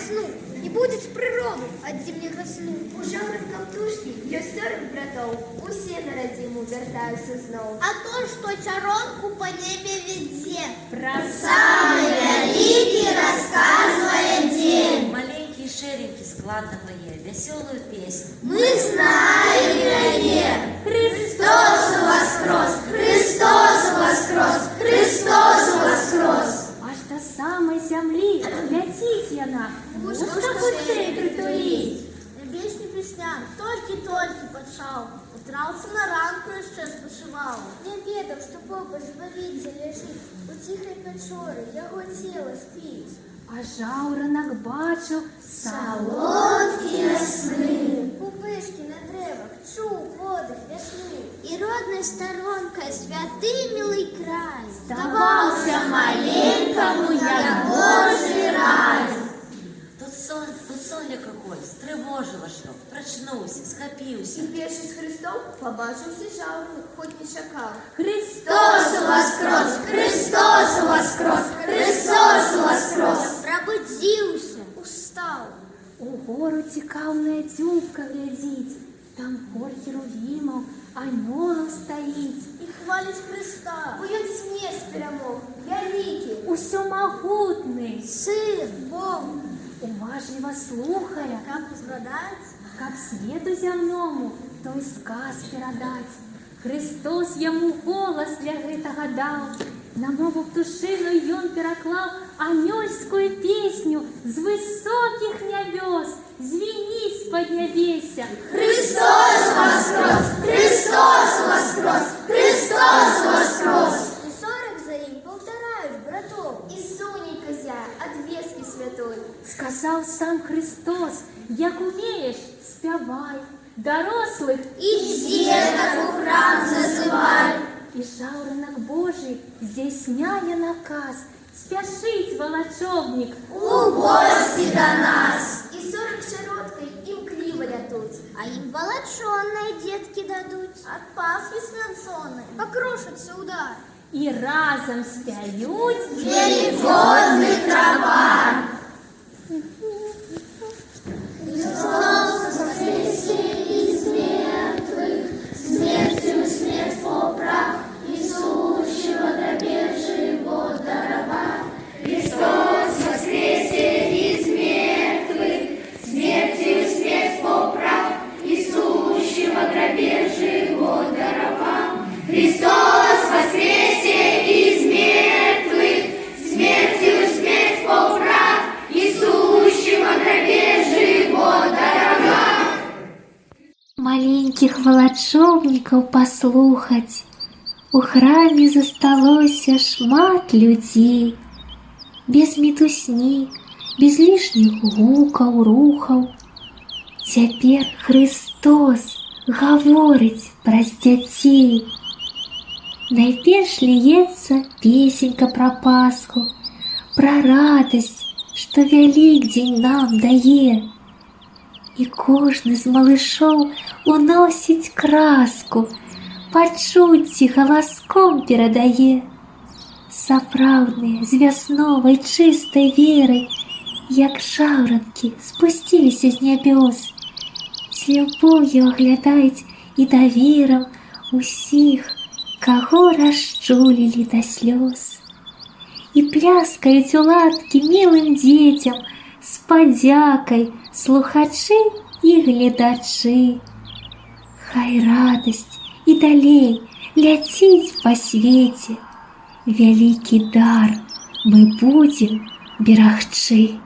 вясну і будзець прыроду ад зімняга сну. У жаўранкам птушкі ёсць 40 братоў, усе на радзіму вяртаюцца зноў. А то, што чаронку па небе вядзе, Про самы вялікі расказвае дзень. маленькие шереньки складывая веселую песню. Мы знаем яе. Христос воскрес! Христос воскрес! Христос воскрес! Аж до самой земли летит яна, Вушка хутчэй притулить. Песня песня, толькі-толькі пачаў. Утраўся на ранку яшчэ спачываў. Не ведаў, што побач збавіцца ляжыць, у ціхай пячоры яго цела спіць. А жаўранак бачыў Салодкія сны. Пупышкі на дрэвах чуў подых вясны. І роднай старонкай святы мілый край здаваўся маленькаму, як Божий рай. Тут сон какой, стрывожила што, прачнуўся, схапіўся. І першы з Христоў пабачыўся жаўранак, хоць не чакаў. Христос воскрес! Христос воскрес! Христос воскрес! Прабудзіўся, устаў. у гору цікаўная дзюбка глядзіць, там хор херувімаў, анёлаў стаіць. І хваліць Христа. Бо ён смерць перамог, вялікі. Усё магутны, Сын, Бог, уважліва слухая, каб згадаць, каб свету зямному той сказ перадаць. Христос яму голас для гэтага даў, на мову птушыную ён пераклаў анёльскую песню з высокіх нябёс, звініць з-пад нябеся. Христос воскрес! Христос воскрес! Христос воскрес! І 40 за ім паўтараюць братоў. І сонейка зя ад вескі святой. Сказаў сам Христос, як умееш, спявай, дарослых і дзетак у храм зазывай. і жаўранак Божий здзяйсняе наказ спяшыць валачобнік У госці да нас. І 40 шароткай імкліва лятуць. А ім валачоныя дзеткі дадуць. Ад Пасхі свянцонай пакрушыцца ўдар. і разам спяюць Великодны травар. Христос воскресе из мертвых, смертью смерть поправ, и сущего гробежи его даровав. Христос воскресе из мертвых, смертью смерть поправ, и сущего гробежи его даровал. Христос воскресе из мертвых, смертью смерть поправ, и сущего гробежи его даровал. Маленькіх валачобнікаў паслухаць. У храме засталося шмат людзей. Без мітусні, без лішніх гукаў, рухаў. Цяпер Христос гаворыць праз дзяцей. Найперш ліецца песенька пра Пасху, пра радасць, што Вялікдзень нам дае. І кожны з малышоў уносіць краску, пачуцці галаском перадае. Сапраўдныя з вясновай чыстай верай, як жаўранкі спусціліся з нябёс. З любоўю аглядаюць і даверам усіх, каго расчулілі да слёз. І пляскаюць уладкі мілым дзецям, з падзякай слухачы і гледачы. Хай радасць і далей ляціць па свеце. Вялікі дар мы будзем берагчы.